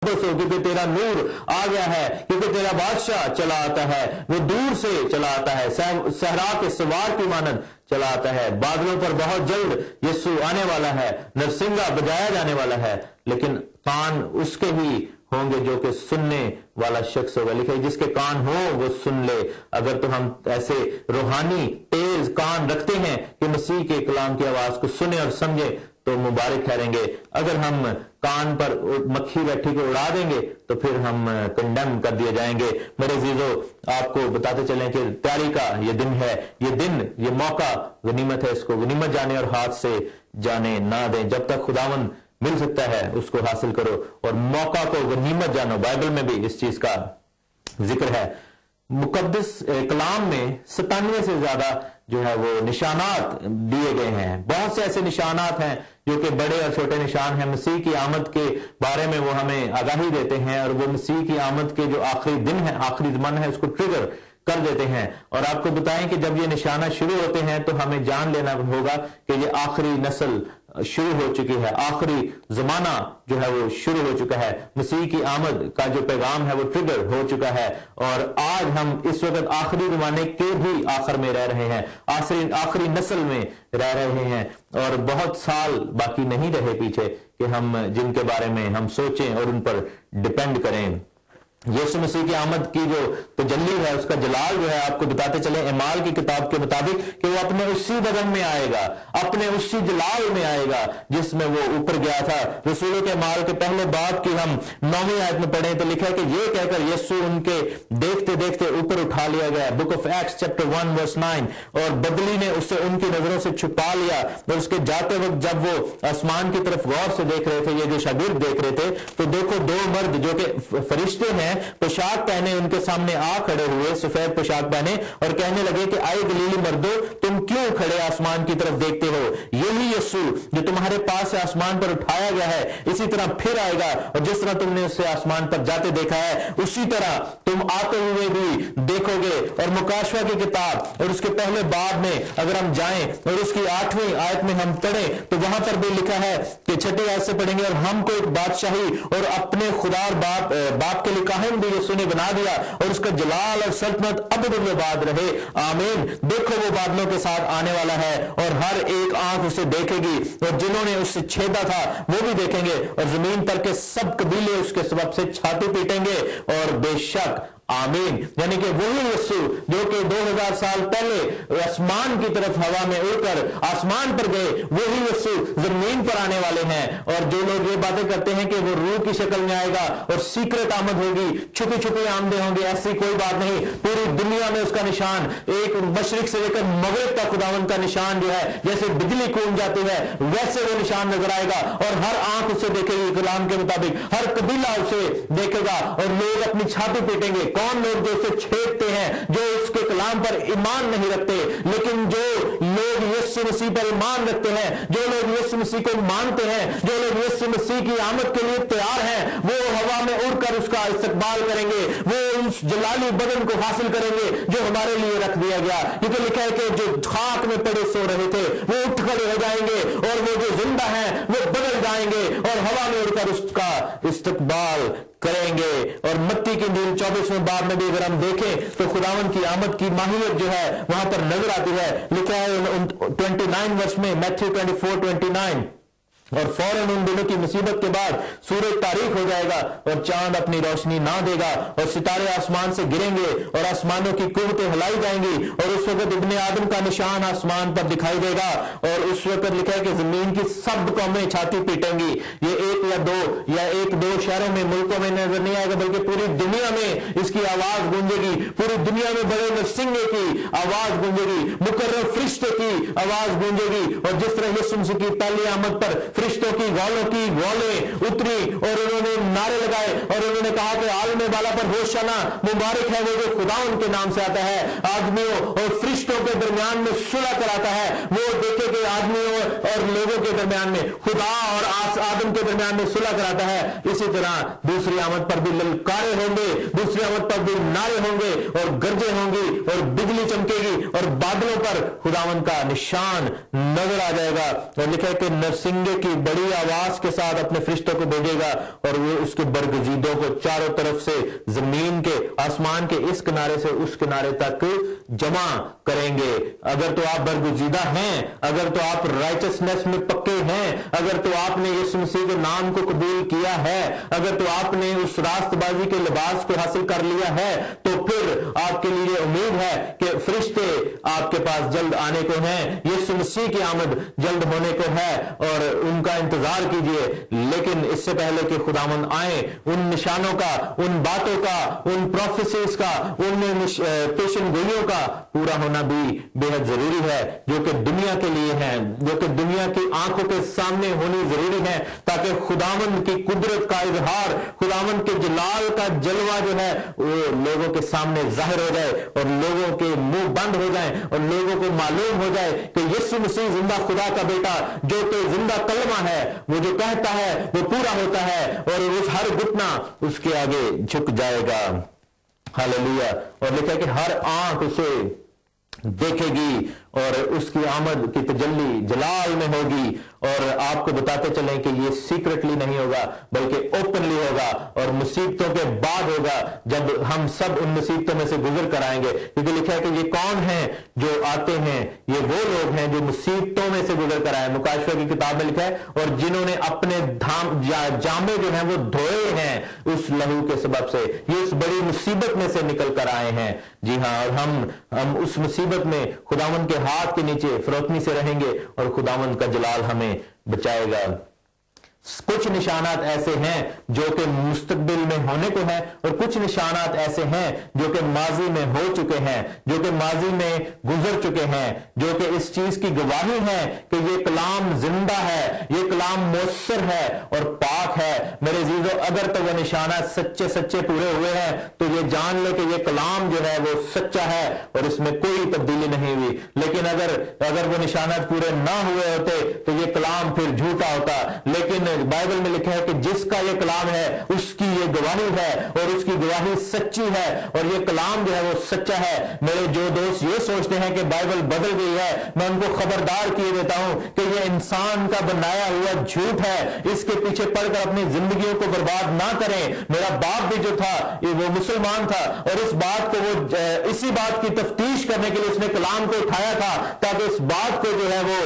मुकद्दस हो, क्योंकि तेरा नूर आ गया है, क्योंकि तेरा बादशाह चला आता है, वो दूर से चला आता है, सहरा के सवार की मानद चला आता है। बादलों पर बहुत जल्द यीशु आने वाला है, नरसिंगा बजाया जाने वाला है, लेकिन कान उसके ही होंगे जो कि सुनने वाला शख्स होगा। लिखा है जिसके कान हो वो सुन ले। अगर तो हम ऐसे रूहानी तेज कान रखते हैं कि मसीह के कलाम की आवाज को सुने और समझे तो मुबारक ठहरेंगे। अगर हम कान पर मक्खी बैठी को उड़ा देंगे तो फिर हम कंडेम कर दिए जाएंगे। मेरे अजीजों, आपको बताते चलें कि तैयारी का ये दिन है, ये दिन, ये मौका गनीमत है, इसको गनीमत जाने और हाथ से जाने ना दें। जब तक खुदावन मिल सकता है उसको हासिल करो और मौका को गनीमत जानो। बाइबल में भी इस चीज का जिक्र है। मुकद्दस कलाम में 97 से ज्यादा जो है वो निशानात दिए गए हैं। बहुत से ऐसे निशानात हैं जो कि बड़े और छोटे निशान हैं। मसीह की आमद के बारे में वो हमें आगाही देते हैं और वो मसीह की आमद के जो आखिरी दिन है, आखिरी ज़माना है, उसको ट्रिगर कर देते हैं। और आपको बताएं कि जब ये निशाना शुरू होते हैं तो हमें जान लेना होगा कि ये आखिरी नस्ल शुरू हो चुकी है, आखिरी जमाना जो है वो शुरू हो चुका है। मसीह की आमद का जो पैगाम है वो ट्रिगर हो चुका है और आज हम इस वक्त आखिरी जमाने के भी आखिर में रह रहे हैं, आखिरी नस्ल में रह रहे हैं और बहुत साल बाकी नहीं रहे पीछे कि हम जिनके बारे में हम सोचें और उन पर डिपेंड करें। यीशु मसीह की आमद की जो तजल्ली है, उसका जलाल जो है, आपको बताते चले एमाल की किताब के मुताबिक कि वो अपने उसी बदन में आएगा, अपने उसी जलाल में आएगा जिसमें वो ऊपर गया था। रसूलों के एमाल के पहले बाब की हम 9वीं आयत में पढ़े तो लिखा है कि ये कहकर यीशु उनके देखते देखते ऊपर उठा लिया गया। Book of acts chapter 1 verse 9। और बदली ने उसे उनकी नजरों से छुपा लिया और उसके जाते वक्त जब वो आसमान की तरफ गौर से देख रहे थे, ये जो शागिर्द देख रहे थे, तो देखो दो मर्द जो कि फरिश्ते हैं, पोशाक पहने उनके सामने आ खड़े हुए, सफेद पोशाक पहने, और कहने लगे कि आए गलीली मर्दो, तुम क्यों खड़े आसमान की तरफ देखते हो? यही यीशु जो तुम्हारे पास से आसमान पर उठाया गया है, इसी तरह फिर आएगा और जिस तरह तुमने उसे आसमान पर जाते देखा है उसी तरह तुम आते हुए भी देखोगे। और मुकाशवा की किताब और उसके पहले बाब में अगर हम जाएं और उसकी 8वीं आयत में हम पढ़ें तो वहां पर भी लिखा है कि 6ठी आयत से पढ़ेंगे, और हमको एक बादशाही और अपने खुदा और बाप के लिए काहिम भी यीशु ने बना दिया और उसका जलाल और सल्तनत अबद रहे, आमीन। देखो वो बादलों के साथ आने वाला है और हर एक आंख उसे देखेगी और जिन्होंने उससे छेदा था वो भी देखेंगे और जमीन पर के सब कबीले उसके सबब से छाती पीटेंगे और बेशक आमीन। यानी कि वही यीशु जो कि 2000 साल पहले आसमान की तरफ हवा में उड़कर आसमान पर गए, वही यीशु जमीन पर आने वाले हैं। और जो लोग ये बातें करते हैं कि वो रूह की शक्ल में आएगा और सीक्रेट आमद होगी, छुपी छुपी आमदें होंगी, ऐसी कोई बात नहीं। पूरी दुनिया में उसका निशान, एक मशरिक से लेकर मगरिब तक खुदावंद का निशान जो है, जैसे बिजली कूद जाती है वैसे वो निशान नजर आएगा और हर आंख उसे देखेगी कलाम के मुताबिक, हर कबीला उसे देखेगा और लोग अपनी छाती पीटेंगे। कौन लोग? जो उसे छेड़ते हैं, जो उसके कलाम पर ईमान नहीं रखते, लेकिन जो लोग यीशु मसीह पर ईमान रखते हैं, जो लोग यीशु मसीह को मानते हैं, जो लोग यीशु मसीह की आमद के लिए तैयार हैं, वो हवा में उड़कर उसका इस्तकबाल करेंगे, वो उस जलाली बदन को हासिल करेंगे जो हमारे लिए रख दिया गया। क्योंकि लिखा है कि जो खाक में पड़े सो रहे थे वो उठ खड़े हो जाएंगे और वो जो जिंदा हैं वो बदल जाएंगे और हवा में उड़कर उसका इस्तकबाल करेंगे। और मत्ती की इंजील 24वें बाब में भी अगर हम देखें तो खुदावन की आमद की माहियत जो है वहां पर नजर आती है। लिखा है 29 वर्ष में, मैथ्यू 24:29, और फौरन उन दिनों की मुसीबत के बाद सूरज तारीक हो जाएगा और चांद अपनी रोशनी ना देगा और सितारे आसमान से गिरेंगे और आसमानों की कुव्वतें हिलाई जाएंगी और उस वक्त इब्ने आदम का निशान आसमान पर दिखाई देगा और उस वक्त लिखा है कि जमीन की सब कौमें छाती पीटेंगी। ये एक दो शहरों में, मुल्कों में नजर नहीं आएगा, बल्कि पूरी दुनिया में इसकी आवाज गूंजेगी। पूरी दुनिया में बड़े नरसिंगे की आवाज गूंजेगी, मुकर्रर फरिश्ते की आवाज गूंजेगी। और जिस तरह यीशु मसीह की पहली आमद पर फरिश्तों की गौलों की गौलें उतरी और उन्होंने नारे लगाए और उन्होंने कहा कि आलमे वाला पर होशाना, मुबारक है वो जो खुदा उनके नाम से आता है, आदमियों और फरिश्तों के दरमियान में सुलह कराता है। वो देखे कि आदमियों और लोगों के दरमियान में, खुदा और आदम के दरमियान में सुलह कराता है। इसी तरह दूसरी आमद पर भी ललकारे होंगे, दूसरी आमद पर भी नारे होंगे और गरजे होंगी और बिजली चमकेगी और बादलों पर खुदावन का निशान नजर आ जाएगा। और लिखा है कि नरसिंगे की बड़ी आवाज के साथ अपने फरिश्तों को भेजेगा और वो उसके बरगजीदों को चारों तरफ से जमीन के, आसमान के इस किनारे से उस किनारे तक जमा करेंगे। अगर तो आप बरगजीदा हैं, अगर तो आप राइचसनेस में पक्के हैं, अगर तो आपने यीशु मसीह के नाम को कबूल किया है, अगर तो आपने उस रास्तबाजी के लिबास को हासिल कर लिया है, तो फिर आपके लिए उम्मीद है कि फरिश्ते आपके पास जल्द आने को हैं, यीशु मसीह की आमद जल्द होने को है और उनका इंतजार कीजिए। लेकिन इससे पहले कि खुदावंद आए, उन निशानों का, उन बातों का, उन प्रोफेसीज का, उन पेशन गोइयों का पूरा होना भी बेहद जरूरी है, जो कि दुनिया के लिए है, जो कि दुनिया की आंखों के सामने होनी जरूरी है, ताकि खुदावंद की कुदरत का इजहार, खुदावंद के जलाल का जलवा जो है वो लोगों के सामने जाहिर हो जाए और लोगों के मुंह बंद हो जाए और लोगों को मालूम हो जाए कि यीशु मसीह जिंदा खुदा का बेटा, जो कि जिंदा कलमा है, वो जो कहता है वो पूरा होता है और उस हर घुटना उसके आगे झुक जाएगा। हालेलुया। और लिखा है कि हर आंख उसे देखेगी और उसकी आमद की तजल्ली जलाल में होगी। और आपको बताते चलें कि ये सीक्रेटली नहीं होगा बल्कि ओपनली होगा और मुसीबतों के बाद होगा, जब हम सब उन मुसीबतों में से गुजर कर आएंगे। क्योंकि लिखा है कि ये कौन है जो आते हैं, ये वो लोग हैं जो मुसीबतों में से गुजर कर आए। मुकाशफा की किताब में लिखा है, और जिन्होंने अपने जामे जो हैं वो धोए हैं उस लहू के सबब से, ये उस बड़ी मुसीबत में से निकल कर आए हैं। जी हाँ, और हम उस मुसीबत में खुदावंद के हाथ के नीचे फरोतनी से रहेंगे और खुदावंद का जलाल हमें बचाएगा। कुछ निशानात ऐसे हैं जो कि मुस्तकबिल में होने को हैं और कुछ निशानात ऐसे हैं जो कि माजी में हो चुके हैं, जो कि माजी में गुजर चुके हैं, जो कि इस चीज की गवाही है कि ये कलाम जिंदा है, ये कलाम मौसर है और पाक है। मेरे अजीजों, अगर तो वो निशानात सच्चे सच्चे पूरे हुए हैं तो ये जान ले कि ये कलाम जो है वो सच्चा है और इसमें कोई तब्दीली नहीं हुई। लेकिन अगर वो निशानात पूरे ना हुए होते तो ये कलाम फिर झूठा होता। लेकिन बाइबल में लिखा है कि जिसका ये कलाम है उसकी ये गवाही है और उसकी गवाही सच्ची है और ये कलाम जो है वो सच्चा है। मेरे जो दोस्त ये सोचते हैं कि बाइबल बदल गई है, मैं उनको खबरदार किए देता हूं कि ये इंसान का बनाया हुआ झूठ है। इसके पीछे पड़कर अपनी जिंदगियों को बर्बाद ना करें। मेरा बाप भी जो था वो मुसलमान था और इस बात को वो इसी बात की तफ्तीश करने के लिए उसने कलाम को उठाया था ताकि इस बात को जो है वो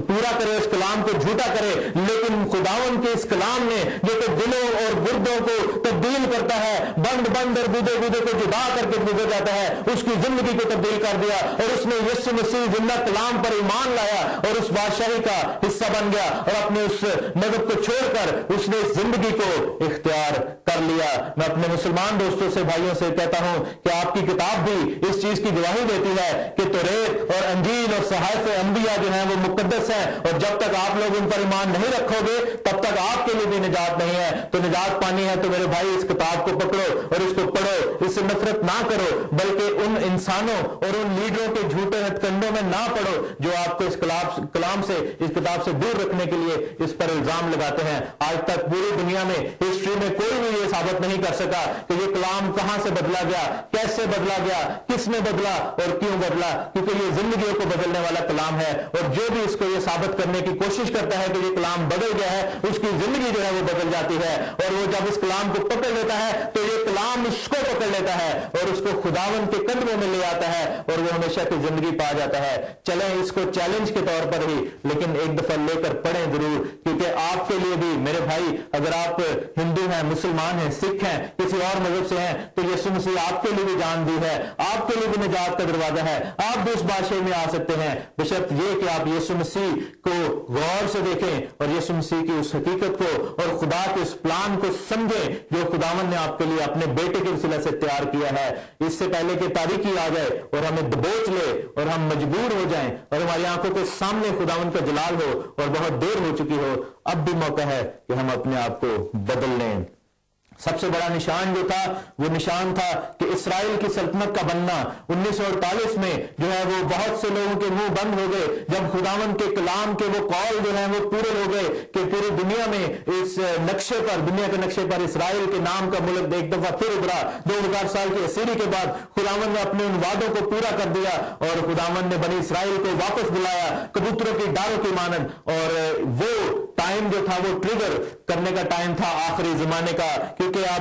पूरा करे, उस कलाम को झूठा करे। लेकिन खुदावंद के इस कलाम ने जो कि दिलों और गुर्दों को तब्दील करता है, बंद और गुदे को जुदा करके गुजर जाता है, उसकी जिंदगी को तब्दील कर दिया और उसने यीशु मसीह जिंदा कलाम पर ईमान लाया और उस बादशाही का हिस्सा बन गया और अपने उस मजहब को छोड़कर उसने इस जिंदगी को इख्तियार कर लिया। मैं अपने मुसलमान दोस्तों से, भाइयों से कहता हूं कि आपकी किताब भी इस चीज की गवाही देती है कि तौरात और अंजील और सहाइफ अंबिया जो है वो मुकद्दस है और जब तक आप लोग उन पर ईमान नहीं रखोगे तब तक आपके लिए भी निजात नहीं है। तो निजात पानी है तो मेरे भाई इस किताब को पकड़ो और इसको पढ़ो, इससे नफरत ना करो बल्कि उन इंसानों और उन लीडरों के झूठे हथकंडों में ना पड़ो जो आपको इस कलाम से, इस किताब से दूर रखने के लिए इस पर इल्जाम लगाते हैं। आज तक पूरी दुनिया में, हिस्ट्री में कोई भी ये साबित नहीं कर सका कि ये कलाम कहां से बदला गया, कैसे बदला गया, किसने बदला और क्यों बदला, क्योंकि ये जिंदगियों को बदलने वाला कलाम है। और जो भी इसको ये साबित करने की कोशिश करता है कि ये कलाम बदल गया है, उसकी जिंदगी जो है वो बदल जाती है। और वो जब इस कलाम को पकड़ लेता है तो ये कलाम उसको पकड़ लेता है और उसको खुदावंद के कदमों में ले आता है और वो हमेशा की जिंदगी पा जाता है। चलें इसको चैलेंज के तौर पर ही, लेकिन एक दफा लेकर पढ़ें जरूर, क्योंकि आपके लिए भी मेरे भाई, अगर आप हिंदू हैं, मुसलमान हैं, सिख हैं, किसी और मजहब से हैं, तो यीशु मसीह आपके लिए भी जान दी है, आपके लिए भी निजात का दरवाजा है। आप भी उस बादशाही में आ सकते हैं बशर्त ये कि आप यीशु मसीह को गौर से देखें और यीशु मसीह की उस हकीकत को और खुदा के उस प्लान को समझें जो खुदावंद ने आपके लिए अपने बेटे के वसीले से तैयार किया है। इससे पहले कि तारीकी आ जाए और हमें दबोच ले और हम मजबूर हो जाएं और हमारी आंखों के सामने खुदावंद का जलाल हो और बहुत देर हो चुकी हो, अब भी मौका है कि हम अपने आप को बदल लें। सबसे बड़ा निशान जो था वो निशान था कि इस्राएल की सल्तनत का बनना। 1948 में जो है वो बहुत से लोगों के मुंह बंद हो गए जब खुदावंद के कलाम के वो कॉल जो है वो पूरे हो गए कि पूरी दुनिया में इस नक्शे पर, दुनिया के नक्शे पर इस्राएल के नाम का मुल्क एक दफा फिर उभरा। 2000 साल की असीरी के बाद खुदावंद ने अपने उन वादों को पूरा कर दिया और खुदावंद ने बनी इस्राएल को वापस बुलाया कबूतरों की डालों की मानन। और वो टाइम जो था वो ट्रिगर करने का टाइम था आखिरी जमाने का, क्योंकि کہ آپ